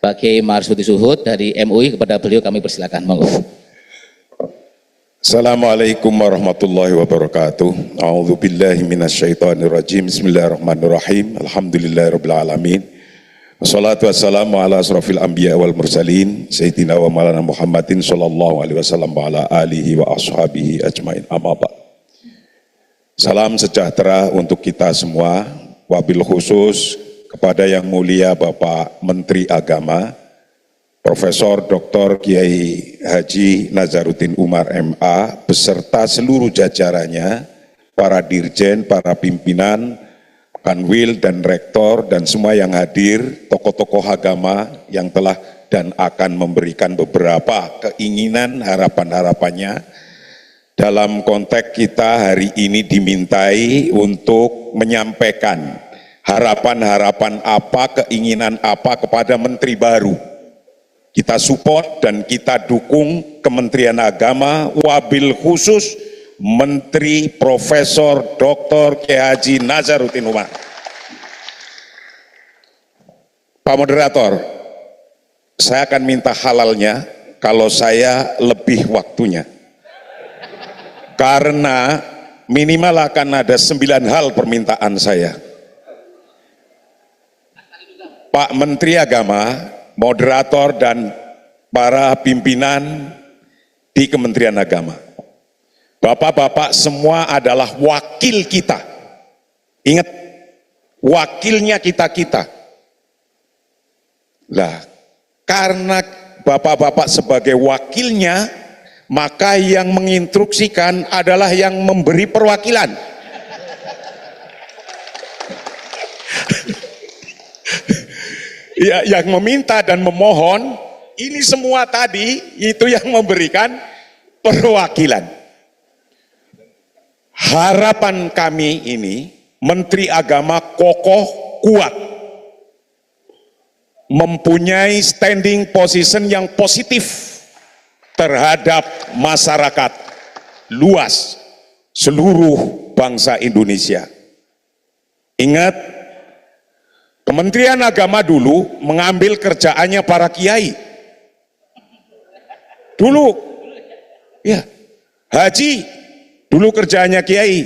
Pak Kiai Marsudi Suhud dari MUI, kepada beliau kami persilakan. Monggo. Assalamualaikum warahmatullahi wabarakatuh. A'udzubillahi minasyaitonirrajim. Bismillahirrahmanirrahim. Alhamdulillahirabbil alamin. Wassalatu wassalamu ala asrofil anbiya wal mursalin sayyidina wa maulana Muhammadin sallallahu alaihi wasallam wa ala alihi wa ashabihi ajmain. Amma ba'd. Salam sejahtera untuk kita semua, wabil khusus kepada Yang Mulia Bapak Menteri Agama Profesor Dr. Kiai Haji Nazaruddin Umar MA beserta seluruh jajarannya, para dirjen, para pimpinan, kanwil dan rektor dan semua yang hadir, tokoh-tokoh agama yang telah dan akan memberikan beberapa keinginan, harapan-harapannya. Dalam konteks kita hari ini dimintai untuk menyampaikan harapan-harapan apa, keinginan apa kepada menteri baru. Kita support dan kita dukung Kementerian Agama, wabil khusus Menteri Profesor Dr. Kiai Haji Nazaruddin Umar. Pak Moderator, saya akan minta halalnya kalau saya lebih waktunya. Karena minimal akan ada 9 hal permintaan saya. Pak Menteri Agama, moderator dan para pimpinan di Kementerian Agama. Bapak-bapak semua adalah wakil kita. Ingat, wakilnya kita-kita. Lah, karena bapak-bapak sebagai wakilnya, maka yang menginstruksikan adalah yang memberi perwakilan. Ya, yang meminta dan memohon, ini semua tadi itu yang memberikan perwakilan. Harapan kami ini, Menteri Agama kokoh, kuat, mempunyai standing position yang positif terhadap masyarakat luas seluruh bangsa Indonesia. Ingat, Kementerian Agama dulu mengambil kerjaannya para kiai. Dulu, ya, haji dulu kerjaannya kiai,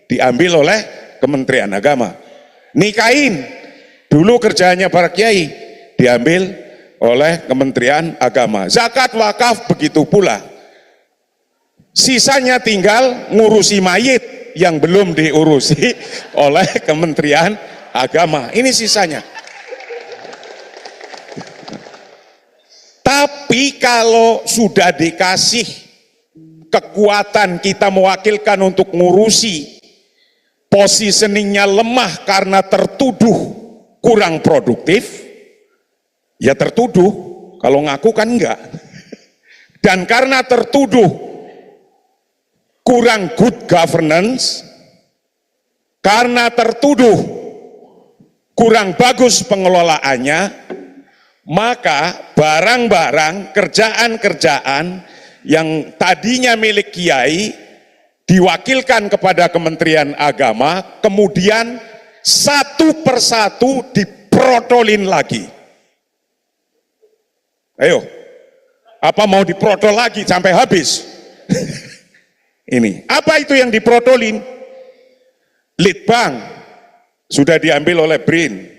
diambil oleh Kementerian Agama. Nikahin dulu kerjaannya para kiai, diambil oleh Kementerian Agama. Zakat, wakaf begitu pula. Sisanya tinggal ngurusi mayit yang belum diurusi oleh Kementerian Agama. Ini sisanya. Tapi kalau sudah dikasih kekuatan kita mewakilkan untuk ngurusi, positioningnya lemah karena tertuduh kurang produktif, ya tertuduh, kalau ngaku kan enggak. Dan karena tertuduh kurang good governance, karena tertuduh kurang bagus pengelolaannya, maka barang-barang, kerjaan-kerjaan yang tadinya milik kiai diwakilkan kepada Kementerian Agama, kemudian satu persatu diprotolin lagi. Ayo, apa mau diprotol lagi sampai habis? Ini, apa itu yang diprotolin? Litbang sudah diambil oleh BRIN,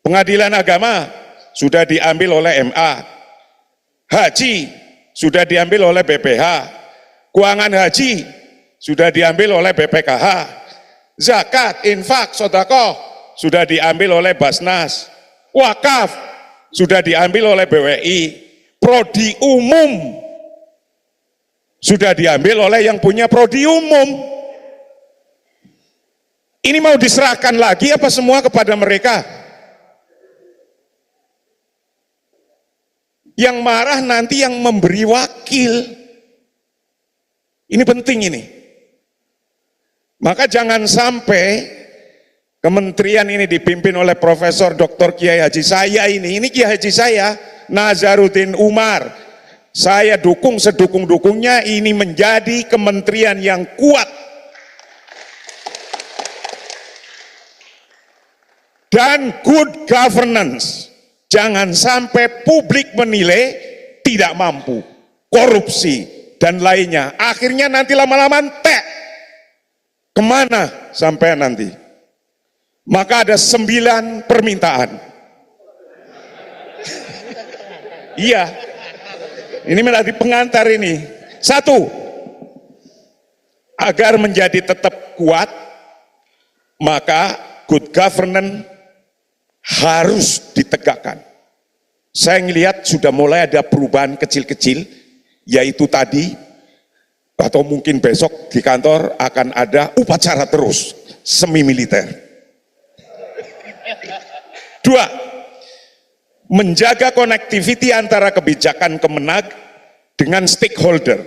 Pengadilan Agama sudah diambil oleh MA, Haji sudah diambil oleh BPH, Keuangan Haji sudah diambil oleh BPKH, Zakat, Infak, Sedekah sudah diambil oleh Basnas, Wakaf sudah diambil oleh BWI, Prodi Umum sudah diambil oleh yang punya Prodi Umum. Ini mau diserahkan lagi apa semua kepada mereka? Yang marah nanti yang memberi wakil. Ini penting ini. Maka jangan sampai kementerian ini dipimpin oleh Profesor Dr. Kiai Haji saya ini Kiai Haji saya, Nazaruddin Umar. Saya dukung sedukung-dukungnya ini menjadi kementerian yang kuat. Dan good governance, Jangan sampai publik menilai tidak mampu, korupsi, dan lainnya. Akhirnya nanti lama-lama entek. Kemana sampai nanti? Maka ada 9 permintaan. Iya, ini menjadi pengantar ini. 1, agar menjadi tetap kuat, maka good governance harus ditegakkan. Saya melihat sudah mulai ada perubahan kecil-kecil, yaitu tadi, atau mungkin besok di kantor akan ada upacara terus, semi militer. 2, menjaga connectivity antara kebijakan Kemenag dengan stakeholder.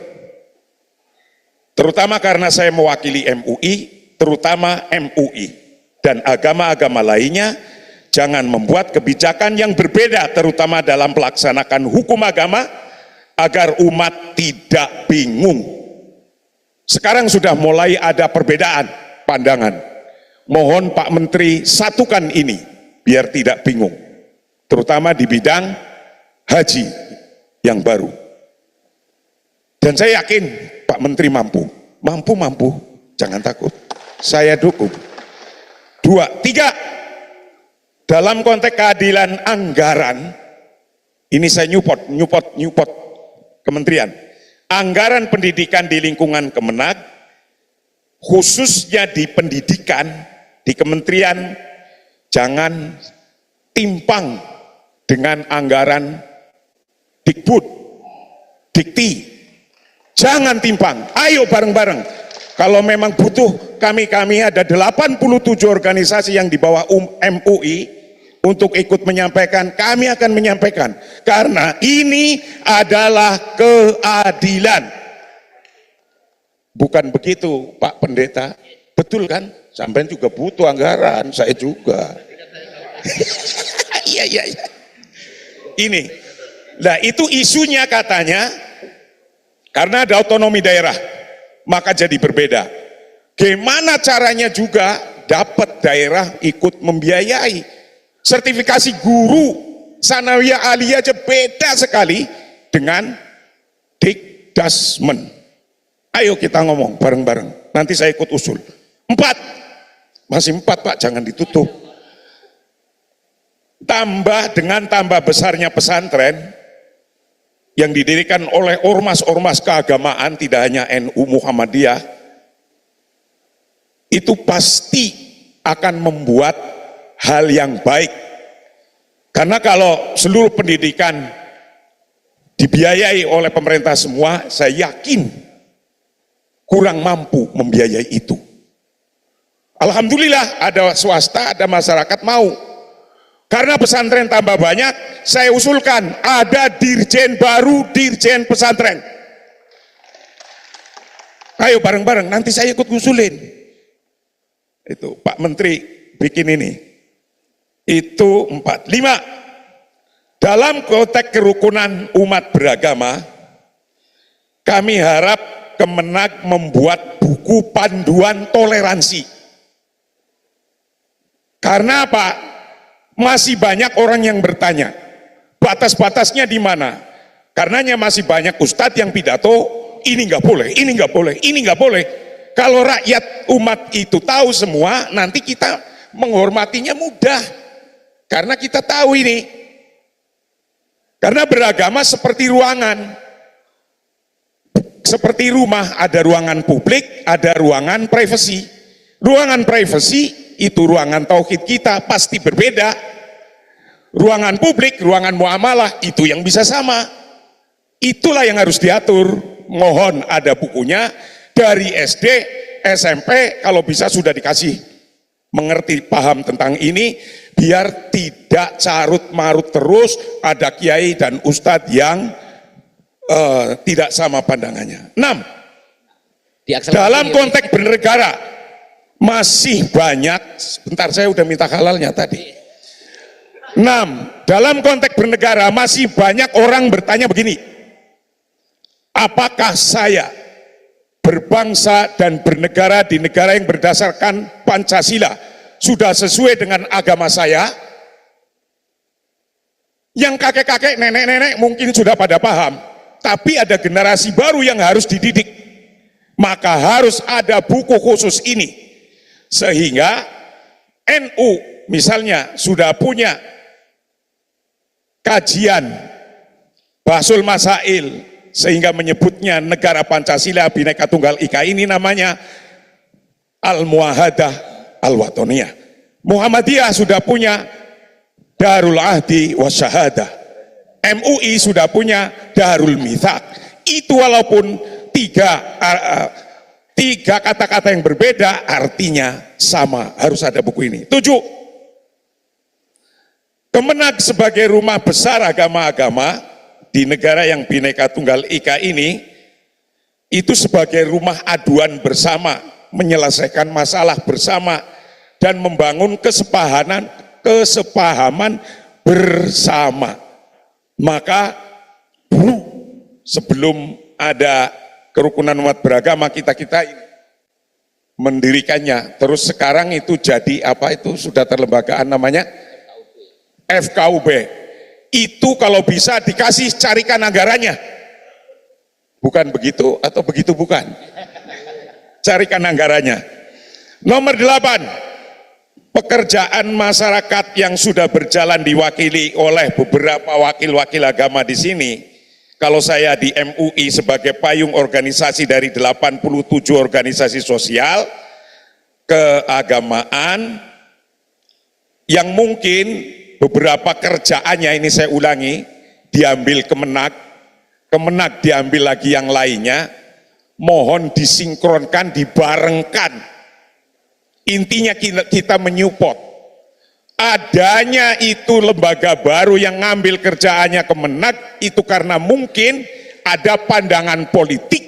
Terutama karena saya mewakili MUI, terutama MUI dan agama-agama lainnya, jangan membuat kebijakan yang berbeda, terutama dalam melaksanakan hukum agama, agar umat tidak bingung. Sekarang sudah mulai ada perbedaan pandangan. Mohon Pak Menteri satukan ini, biar tidak bingung. Terutama di bidang haji yang baru. Dan saya yakin Pak Menteri mampu, jangan takut. Saya dukung. 2, 3, dalam konteks keadilan anggaran, ini saya nyupot kementerian. Anggaran pendidikan di lingkungan Kemenag, khususnya di pendidikan, di kementerian, jangan timpang dengan anggaran Dikbud, Dikti. Jangan timpang, ayo bareng-bareng. Kalau memang butuh, kami ada 87 organisasi yang di bawah MUI untuk ikut menyampaikan, kami akan menyampaikan. Karena ini adalah keadilan. Bukan begitu Pak Pendeta, betul kan? Sampai juga butuh anggaran, saya juga. Iya. Ini, nah itu isunya katanya, karena ada otonomi daerah, maka jadi berbeda. Gimana caranya juga dapat daerah ikut membiayai. Sertifikasi guru sanawiyah aliyah aja beda sekali dengan Dikdasmen. Ayo kita ngomong bareng-bareng, nanti saya ikut usul. 4, masih 4 Pak, jangan ditutup. Tambah besarnya pesantren yang didirikan oleh ormas-ormas keagamaan, tidak hanya NU Muhammadiyah, itu pasti akan membuat hal yang baik. Karena kalau seluruh pendidikan dibiayai oleh pemerintah semua, saya yakin kurang mampu membiayai itu. Alhamdulillah ada swasta, ada masyarakat mau. Karena pesantren tambah banyak, saya usulkan ada dirjen baru, dirjen pesantren. Ayo bareng-bareng, nanti saya ikut usulin. Itu Pak Menteri bikin ini. Itu 4. 5, dalam konteks kerukunan umat beragama, kami harap Kemenag membuat buku panduan toleransi. Karena apa? Masih banyak orang yang bertanya, batas-batasnya di mana? Karenanya masih banyak ustadz yang pidato, ini nggak boleh, ini nggak boleh, ini nggak boleh. Kalau rakyat umat itu tahu semua, nanti kita menghormatinya mudah. Karena kita tahu ini. Karena beragama seperti ruangan. Seperti rumah, ada ruangan publik, ada ruangan privasi. Ruangan privasi itu ruangan tauhid kita pasti berbeda. Ruangan publik, ruangan muamalah itu yang bisa sama. Itulah yang harus diatur. Mohon ada bukunya dari SD, SMP, kalau bisa sudah dikasih mengerti, paham tentang ini, biar tidak carut-marut terus ada kiai dan ustadz yang tidak sama pandangannya. 6, dalam konteks bernegara masih banyak, sebentar saya udah minta halalnya tadi. 6, dalam konteks bernegara masih banyak orang bertanya begini, apakah saya berbangsa dan bernegara di negara yang berdasarkan Pancasila sudah sesuai dengan agama saya? Yang kakek-kakek, nenek-nenek mungkin sudah pada paham, tapi ada generasi baru yang harus dididik. Maka harus ada buku khusus ini. Sehingga NU misalnya sudah punya kajian Bahsul Masail, sehingga menyebutnya negara Pancasila Bhinneka Tunggal Ika, ini namanya Al-Muahadah Al-Watoniyah. Muhammadiyah sudah punya Darul Ahdi Wasyahadah. MUI sudah punya Darul Mithaq. Itu walaupun tiga kata-kata yang berbeda, artinya sama. Harus ada buku ini. 7. Kemenag sebagai rumah besar agama-agama di negara yang Bhinneka Tunggal Ika ini, itu sebagai rumah aduan bersama, menyelesaikan masalah bersama, dan membangun kesepahaman bersama. Maka dulu sebelum ada kerukunan umat beragama, kita ini mendirikannya. Terus sekarang itu jadi apa, itu sudah terlembagaan namanya FKUB. Itu kalau bisa dikasih carikan anggarannya. Bukan begitu atau begitu bukan? Carikan anggarannya. Nomor 8. Pekerjaan masyarakat yang sudah berjalan diwakili oleh beberapa wakil-wakil agama di sini. Kalau saya di MUI sebagai payung organisasi dari 87 organisasi sosial keagamaan, yang mungkin beberapa kerjaannya, ini saya ulangi, diambil Kemenag diambil lagi yang lainnya, mohon disinkronkan, dibarengkan. Intinya kita menyupport. Adanya itu lembaga baru yang ngambil kerjaannya Kemenag, itu karena mungkin ada pandangan politik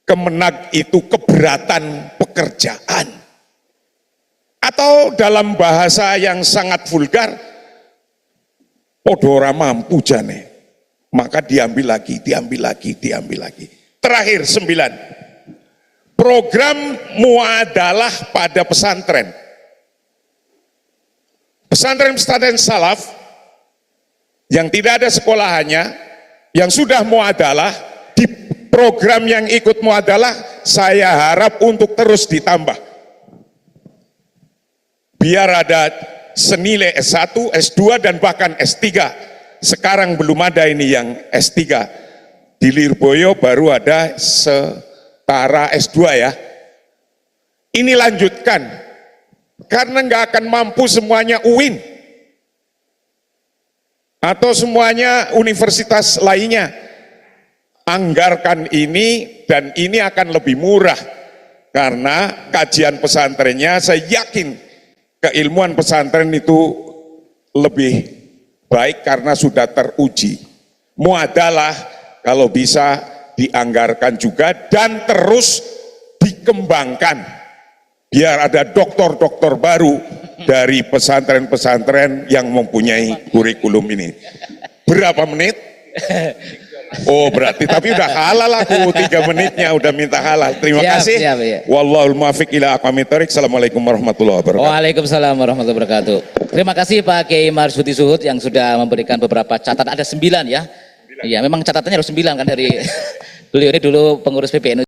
Kemenag itu keberatan pekerjaan. Atau dalam bahasa yang sangat vulgar, podora mampu jane. Maka diambil lagi. Terakhir 9. Program muadalah pada pesantren. Pesantren-pesantren salaf yang tidak ada sekolahannya, yang sudah muadalah, di program yang ikut muadalah, saya harap untuk terus ditambah. Biar ada senilai S1, S2, dan bahkan S3. Sekarang belum ada ini yang S3. Di Lirboyo baru ada setara S2 ya. Ini lanjutkan, karena nggak akan mampu semuanya UIN atau semuanya universitas lainnya. Anggarkan ini, dan ini akan lebih murah karena kajian pesantrennya, saya yakin keilmuan pesantren itu lebih baik karena sudah teruji. Muadalah kalau bisa dianggarkan juga dan terus dikembangkan, biar ada doktor-doktor baru dari pesantren-pesantren yang mempunyai kurikulum ini. Berapa menit? Oh berarti, tapi udah halal aku 3 menitnya udah minta halal. Terima kasih. Ya. Wallahul muwaffiq ila aqwamit thoriq. Assalamualaikum warahmatullahi wabarakatuh. Waalaikumsalam warahmatullahi wabarakatuh. Terima kasih Pak Kiai Marzuki Suhud yang sudah memberikan beberapa catatan. Ada 9 ya. Iya, memang catatannya harus 9 kan dari beliau ini dulu pengurus PPNU.